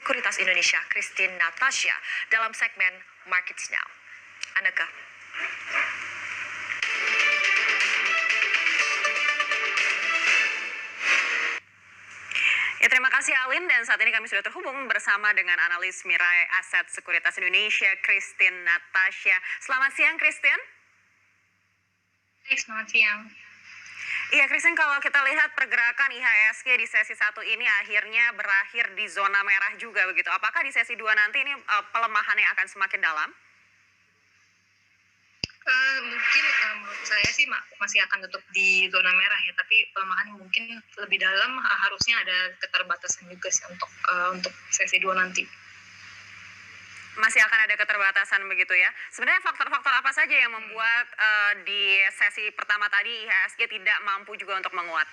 Sekuritas Indonesia Christine Natasha dalam segmen Markets Now. Aneka. Ya, terima kasih Alin, dan saat ini kami sudah terhubung bersama dengan analis Mirai Aset Sekuritas Indonesia Christine Natasha. Selamat siang Christine. Selamat siang. Iya Christine, kalau kita lihat pergerakan IHSG di sesi 1 ini akhirnya berakhir di zona merah juga begitu. Apakah di sesi 2 nanti ini pelemahannya akan semakin dalam? Mungkin menurut saya sih masih akan tutup di zona merah ya, tapi pelemahan mungkin lebih dalam, harusnya ada keterbatasan juga sih untuk sesi 2 nanti. Masih akan ada keterbatasan begitu ya. Sebenarnya faktor-faktor apa saja yang membuat di sesi pertama tadi IHSG tidak mampu juga untuk menguat?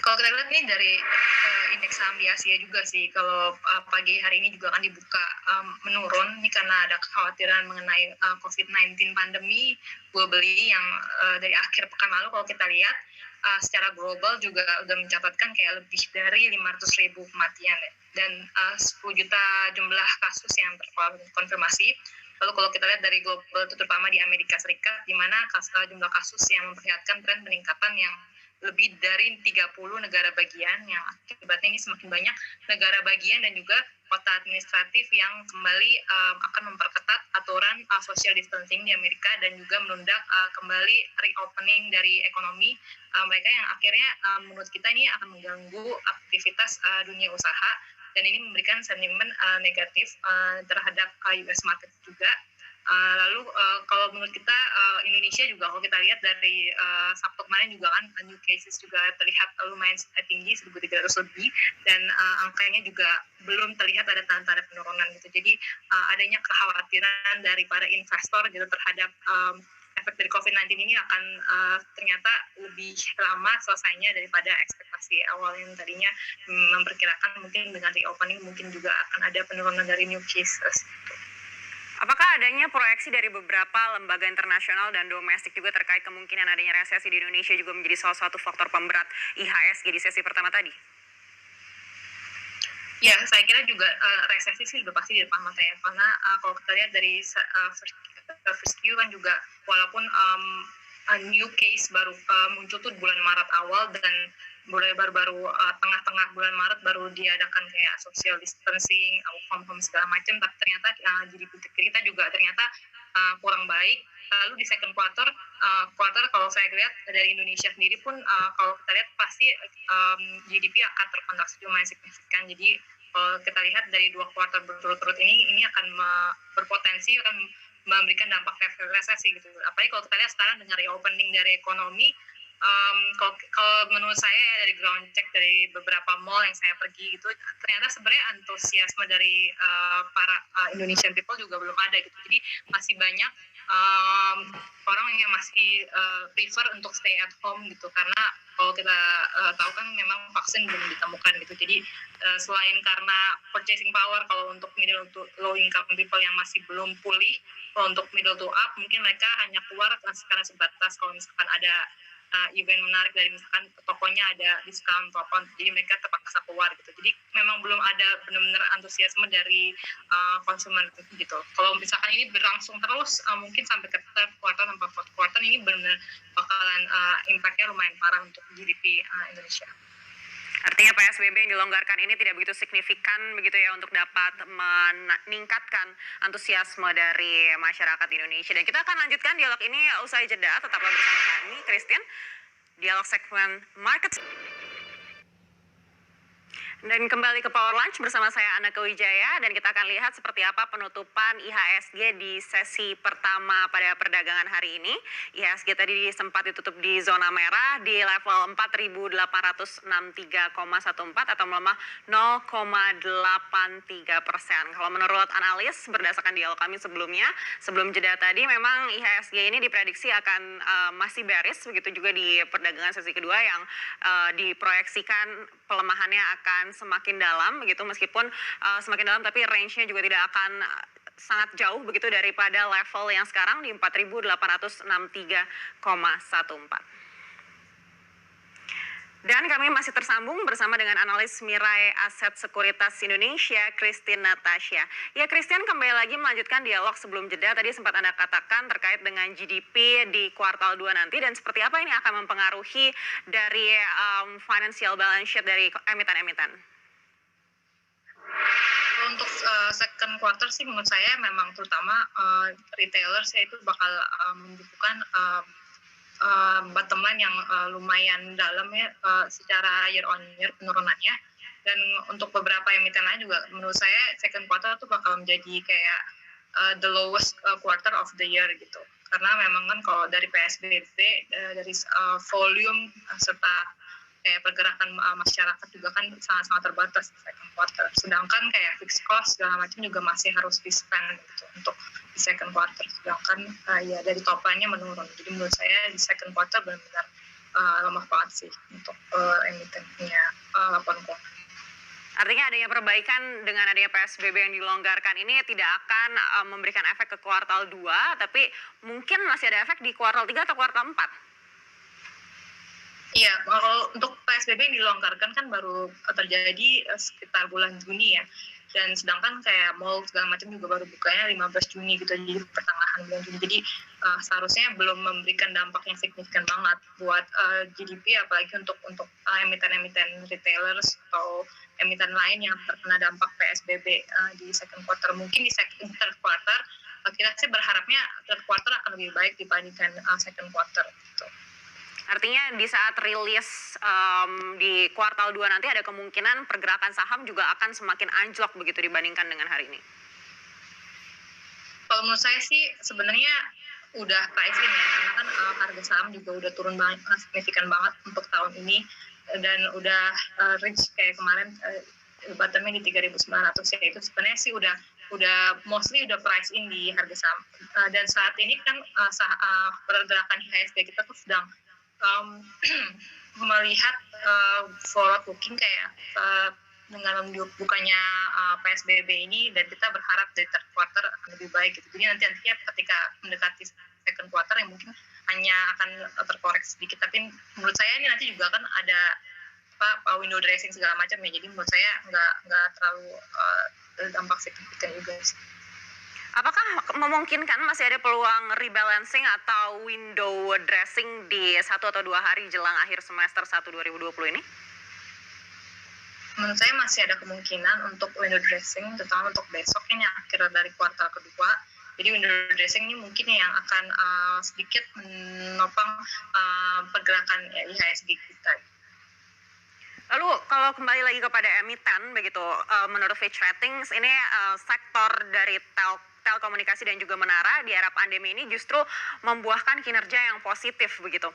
Kalau kita lihat nih dari indeks saham di Asia juga sih, kalau pagi hari ini juga akan dibuka menurun, ini karena ada kekhawatiran mengenai COVID-19 pandemi globally yang dari akhir pekan lalu kalau kita lihat secara global juga udah mencatatkan kayak lebih dari 500.000 kematian ya. Dan 10 juta jumlah kasus yang terkonfirmasi. Lalu kalau kita lihat dari global, terutama di Amerika Serikat, di mana jumlah kasus yang memperlihatkan tren peningkatan yang lebih dari 30 negara bagian, yang akibatnya ini semakin banyak negara bagian dan juga kota administratif yang kembali akan memperketat aturan social distancing di Amerika dan juga menunda kembali reopening dari ekonomi mereka, yang akhirnya menurut kita ini akan mengganggu aktivitas dunia usaha, dan ini memberikan sentimen negatif terhadap US market juga. Lalu kalau menurut kita Indonesia juga, kalau kita lihat dari Sabtu kemarin juga kan new cases juga terlihat lumayan tinggi, 1.300 lebih, dan angkanya juga belum terlihat ada tanda-tanda penurunan gitu. Jadi adanya kekhawatiran dari para investor gitu terhadap efek dari COVID-19 ini akan ternyata lebih lama selesainya daripada ekspektasi awal yang tadinya memperkirakan mungkin dengan reopening mungkin juga akan ada penurunan dari new cases. Apakah adanya proyeksi dari beberapa lembaga internasional dan domestik juga terkait kemungkinan adanya resesi di Indonesia juga menjadi salah satu faktor pemberat IHSG di sesi pertama tadi? Ya, saya kira juga resesi sih sudah pasti di depan mata ya, karena kalau kita lihat dari first Q kan juga walaupun new case baru muncul tuh bulan Maret awal, dan baru tengah-tengah bulan Maret baru diadakan kayak social distancing, work from home segala macam, tapi ternyata GDP kita juga ternyata kurang baik. Lalu di second quarter kalau saya lihat dari Indonesia sendiri pun kalau kita lihat pasti GDP akan terkontraksi lumayan signifikan. Jadi kalau kita lihat dari 2 kuartal berturut-turut ini akan berpotensi akan memberikan dampak resesi gitu. Apalagi kalau kita lihat sekarang dengan reopening dari ekonomi, kalau menurut saya dari ground check dari beberapa mall yang saya pergi gitu, ternyata sebenarnya antusiasme dari para Indonesian people juga belum ada gitu. Jadi masih banyak orang yang masih prefer untuk stay at home gitu, karena kalau kita tahu kan memang vaksin belum ditemukan gitu. Jadi selain karena purchasing power, kalau untuk middle to low income people yang masih belum pulih, kalau untuk middle to up mungkin mereka hanya keluar karena sebatas kalau misalkan ada event menarik dari misalkan tokonya ada diskon apapun, jadi mereka terpaksa keluar gitu. Jadi memang belum ada benar-benar antusiasme dari konsumen gitu. Kalau misalkan ini berlangsung terus mungkin sampai ke third quarter sampai fourth quarter, ini benar-benar bakalan impact-nya lumayan parah untuk GDP Indonesia. Artinya PSBB yang dilonggarkan ini tidak begitu signifikan begitu ya untuk dapat meningkatkan antusiasme dari masyarakat Indonesia. Dan kita akan lanjutkan dialog ini usai jeda. Tetaplah bersama kami, Christine. Dialog segmen Market. Dan kembali ke Power Lunch bersama saya Aneka Wijaya, dan kita akan lihat seperti apa penutupan IHSG di sesi pertama pada perdagangan hari ini. IHSG tadi sempat ditutup di zona merah di level 4.863,14 atau melemah 0,83%. Kalau menurut analis berdasarkan dialog kami sebelumnya, sebelum jeda tadi, memang IHSG ini diprediksi akan masih bearish, begitu juga di perdagangan sesi kedua yang diproyeksikan pelemahannya akan semakin dalam begitu, meskipun semakin dalam tapi range-nya juga tidak akan sangat jauh begitu daripada level yang sekarang di 4.863,14. Dan kami masih tersambung bersama dengan analis Mirai Aset Sekuritas Indonesia, Christine Natasha. Ya, Christian, kembali lagi melanjutkan dialog sebelum jeda. Tadi sempat Anda katakan terkait dengan GDP di kuartal 2 nanti dan seperti apa ini akan mempengaruhi dari financial balance sheet dari emiten-emiten. Untuk second quarter sih menurut saya memang terutama retailers itu bakal membukukan bottom line yang lumayan dalam ya secara year on year penurunannya, dan untuk beberapa emiten lain juga menurut saya second quarter tuh bakal menjadi kayak the lowest quarter of the year gitu, karena memang kan kalau dari PSBB dari volume serta kayak pergerakan masyarakat juga kan sangat-sangat terbatas di second quarter, sedangkan kayak fixed cost segala macam juga masih harus di-spend gitu untuk di second quarter, sedangkan ya dari top line-nya menurun. Jadi menurut saya di second quarter benar-benar lemah banget sih untuk emitennya laporan keuangan. Artinya adanya perbaikan dengan adanya PSBB yang dilonggarkan ini tidak akan memberikan efek ke kuartal 2, tapi mungkin masih ada efek di kuartal 3 atau kuartal 4. Iya, kalau untuk PSBB yang dilonggarkan kan baru terjadi sekitar bulan Juni ya. Dan sedangkan kayak mall segala macam juga baru bukanya 15 Juni gitu, jadi pertengahan bulan Juni. Jadi seharusnya belum memberikan dampak yang signifikan banget buat GDP, apalagi untuk emiten-emiten retailers atau emiten lain yang terkena dampak PSBB di second quarter. Mungkin di third quarter kita sih berharapnya third quarter akan lebih baik dibandingkan second quarter gitu. Artinya di saat rilis di kuartal 2 nanti ada kemungkinan pergerakan saham juga akan semakin anjlok begitu dibandingkan dengan hari ini. Kalau menurut saya sih sebenarnya udah price in ya, karena kan harga saham juga udah turun signifikan banget untuk tahun ini, dan udah reach kayak kemarin bottomnya di 3.900 ya, itu sebenarnya sih udah mostly udah price in di harga saham. Dan saat ini kan pergerakan IHSG kita tuh sedang melihat forward looking kayak dengan bukannya PSBB ini, dan kita berharap dari third quarter akan lebih baik gitu. Jadi nantinya ketika mendekati second quarter yang mungkin hanya akan terkoreksi sedikit, tapi menurut saya ini nanti juga kan ada window dressing segala macam ya, jadi menurut saya nggak terlalu dampak signifikan juga sih. Apakah memungkinkan masih ada peluang rebalancing atau window dressing di 1 atau 2 hari jelang akhir semester 1 2020 ini? Menurut saya masih ada kemungkinan untuk window dressing, terutama untuk besok ini akhir dari kuartal kedua. Jadi window dressing ini mungkin yang akan sedikit menopang pergerakan IHSG kita. Lalu kalau kembali lagi kepada emiten begitu, menurut Fitch Ratings ini sektor dari telekomunikasi dan juga menara di era pandemi ini justru membuahkan kinerja yang positif begitu.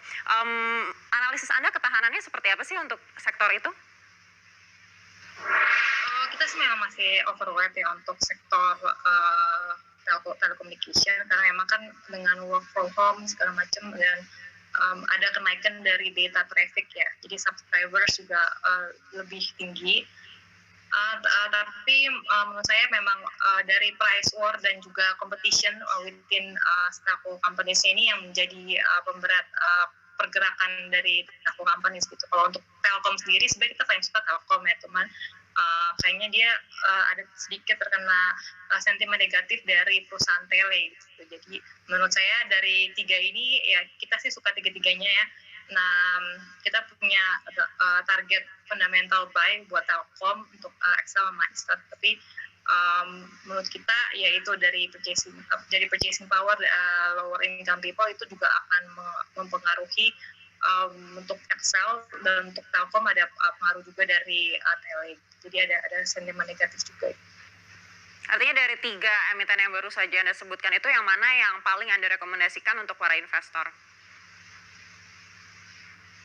Analisis Anda ketahanannya seperti apa sih untuk sektor itu? Kita sih memang masih overweight ya untuk sektor telecommunication, karena memang kan dengan work from home segala macam, dan ada kenaikan dari data traffic ya, jadi subscribers juga lebih tinggi. Tapi menurut saya memang dari price war dan juga competition within telco companies ini yang menjadi pemberat pergerakan dari telco companies gitu. Kalau untuk Telkom sendiri sebenarnya kita paling suka Telkom ya, teman. Kayaknya dia ada sedikit terkena sentimen negatif dari perusahaan tele gitu. Jadi menurut saya dari tiga ini ya kita sih suka tiga-tiganya ya. Nah, kita punya target fundamental buy buat Telkom untuk Excel sama Maestrat, tapi menurut kita yaitu dari purchasing power lower income people itu juga akan mempengaruhi untuk Excel, dan untuk Telkom ada pengaruh juga dari tele. Jadi ada sentimen negatif juga. Artinya dari 3 emiten yang baru saja Anda sebutkan itu yang mana yang paling Anda rekomendasikan untuk para investor?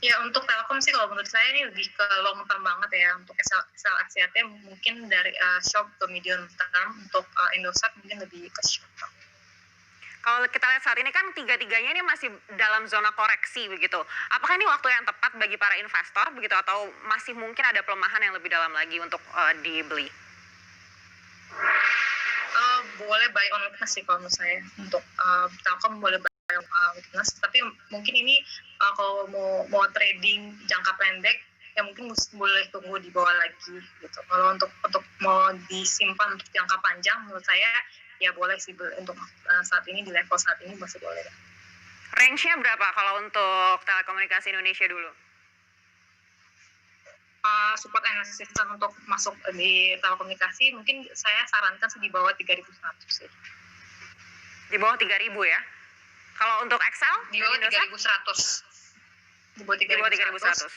Ya untuk Telkom sih kalau menurut saya ini lebih ke long term banget ya. Untuk Excel ACT mungkin dari short ke medium term, untuk Indosat mungkin lebih ke short term. Kalau kita lihat saat ini kan tiga-tiganya ini masih dalam zona koreksi begitu. Apakah ini waktu yang tepat bagi para investor begitu, atau masih mungkin ada pelemahan yang lebih dalam lagi untuk dibeli? Boleh buy on weakness sih kalau menurut saya. Untuk Telkom boleh buy on weakness, tapi mungkin ini kalau mau trading jangka pendek ya mungkin boleh tunggu di bawah lagi gitu. Kalau untuk mau disimpan untuk jangka panjang, menurut saya ya boleh sih untuk saat ini di level saat ini masih boleh. Range-nya berapa kalau untuk Telekomunikasi Indonesia dulu? Support and assistance untuk masuk di telekomunikasi mungkin saya sarankan sih di bawah 3.100 sih. Di bawah 3.000 ya? Kalau untuk Excel? Di bawah 3.100. Di bawah 3.100.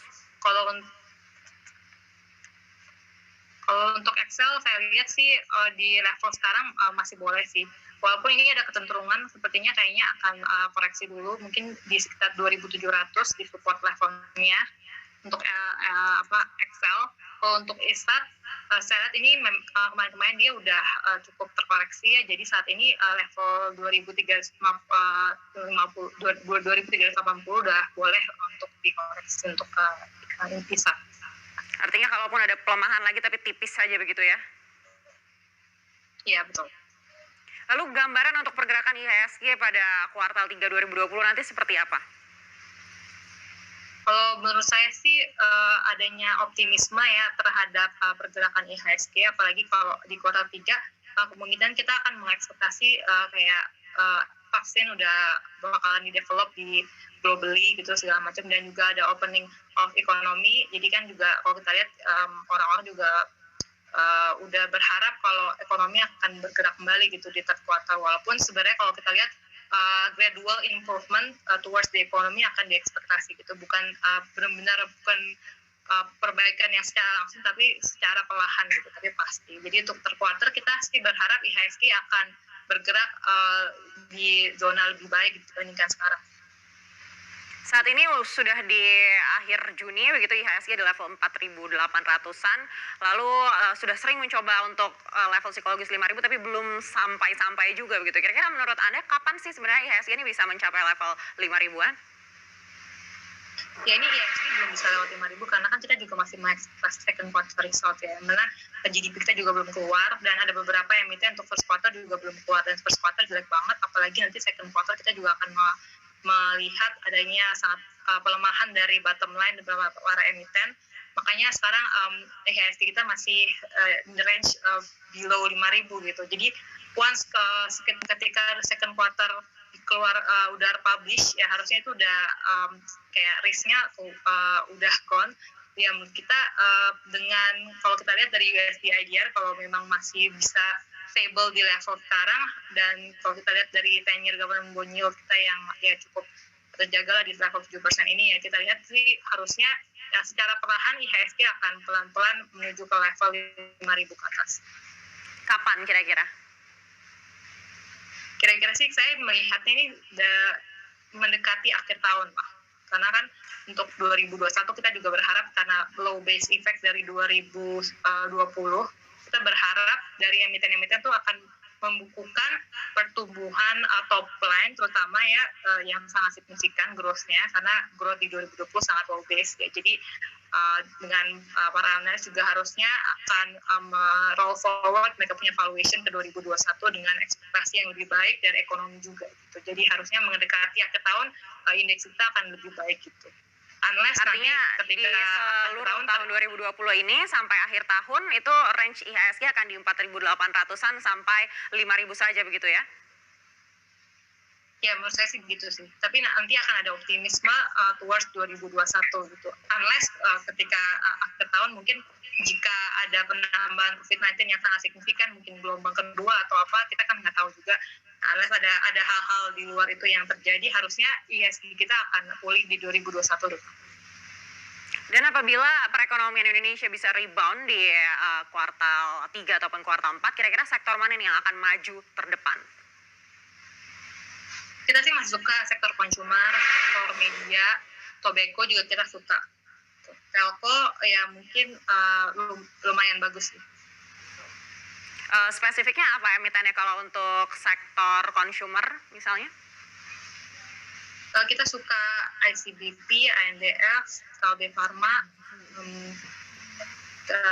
Kalau untuk Excel saya lihat sih di level sekarang masih boleh sih. Walaupun ini ada kecenderungan sepertinya kayaknya akan koreksi dulu, mungkin di sekitar 2.700 di support levelnya untuk Excel. Kalau untuk ISTAT, saya lihat ini kemarin-kemarin dia udah cukup terkoreksi ya, jadi saat ini level 2.380 udah boleh untuk dikoreksi untuk ISTAT. Artinya kalaupun ada pelemahan lagi tapi tipis saja begitu ya? Iya, betul. Lalu gambaran untuk pergerakan IHSG pada kuartal 3 2020 nanti seperti apa? Kalau menurut saya sih adanya optimisme ya terhadap pergerakan IHSG, apalagi kalau di kuartal 3 kemungkinan kita akan mengekspektasi kayak vaksin udah bakalan di-develop di globally gitu segala macam, dan juga ada opening of economy. Jadi kan juga kalau kita lihat orang-orang juga udah berharap kalau ekonomi akan bergerak kembali gitu di third quarter, walaupun sebenarnya kalau kita lihat gradual improvement towards the economy akan diekspektasi gitu, bukan benar-benar bukan perbaikan yang secara langsung tapi secara perlahan gitu, tapi pasti. Jadi untuk third quarter kita sih berharap IHSG akan bergerak di zona lebih baik dibandingkan sekarang. Saat ini sudah di akhir Juni begitu, IHSG di level 4.800-an. Lalu sudah sering mencoba untuk level psikologis 5.000 tapi belum sampai juga begitu. Kira-kira menurut Anda kapan sih sebenarnya IHSG ini bisa mencapai level 5.000-an? Ya ini IHSG belum bisa lewat 5.000 karena kan kita juga masih mengekspektasi second quarter result ya. Karena GDP kita juga belum keluar dan ada beberapa emiten untuk first quarter juga belum keluar, dan first quarter jelek banget, apalagi nanti second quarter kita juga akan melihat adanya sangat pelemahan dari bottom line beberapa para emiten. Makanya sekarang IHSG kita masih in the range below 5.000 gitu. Jadi once ketika second quarter keluar udah publish ya, harusnya itu udah kayak risknya udah gone. Ya menurut kita dengan kalau kita lihat dari USD IDR, kalau memang masih bisa stable di level sekarang, dan kalau kita lihat dari 10-year government bond yield kita yang ya cukup terjaga lah di level 7% ini, ya kita lihat sih harusnya ya secara perlahan IHSG akan pelan-pelan menuju ke level 5.000 ke atas. Kapan kira-kira? Kira-kira sih saya melihatnya ini mendekati akhir tahun lah. Karena kan untuk 2021 kita juga berharap karena low base effect dari 2020, kita berharap dari emiten-emiten tuh akan membukukan pertumbuhan top line terutama ya yang sangat signifikan growth-nya, karena growth di 2020 sangat low base ya. Jadi dengan para analis juga harusnya akan roll forward mereka punya valuation ke 2021 dengan ekspektasi yang lebih baik dari ekonomi juga gitu. Jadi harusnya mendekati akhir tahun indeks kita akan lebih baik gitu. Unless artinya nanti ketika di seluruh tahun 2020 ini sampai akhir tahun itu range IHSG akan di 4.800-an sampai 5.000 saja begitu ya? Ya menurut saya sih begitu sih. Tapi nanti akan ada optimisme towards 2021 gitu. Unless ketika akhir tahun mungkin jika ada penambahan COVID-19 yang sangat signifikan, mungkin gelombang kedua atau apa, kita kan nggak tahu juga. Unless ada hal-hal di luar itu yang terjadi, harusnya IHSG kita akan pulih di 2021 dulu. Dan apabila perekonomian Indonesia bisa rebound di kuartal 3 ataupun kuartal 4, kira-kira sektor mana nih yang akan maju terdepan? Kita sih masih suka sektor consumer, sektor media, tobacco juga kita suka. Telco ya mungkin lumayan bagus sih. Spesifiknya apa emitennya kalau untuk sektor consumer misalnya? Kita suka ICBP, ANDF, Kalbe Pharma,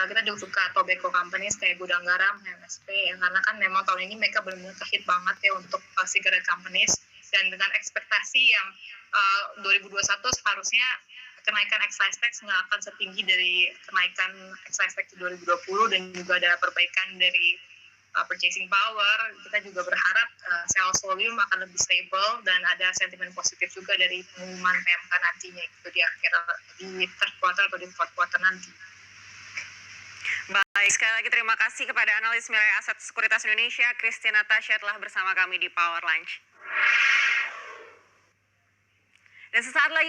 kita juga suka tobacco companies kayak Gudang Garam, MSP ya, karena kan memang tahun ini mereka benar-benar kehit banget ya untuk cigarette companies, dan dengan ekspektasi yang 2021 seharusnya kenaikan excise tax nggak akan setinggi dari kenaikan excise tax 2020 dan juga ada perbaikan dari purchasing power. Kita juga berharap sales volume akan lebih stable dan ada sentimen positif juga dari pengumuman PMK nantinya itu di third quarter atau di fourth quarter nanti. Baik, sekali lagi terima kasih kepada analis Mirai Aset Sekuritas Indonesia, Christina Tasya telah bersama kami di Power Lunch. Dan sesaat lagi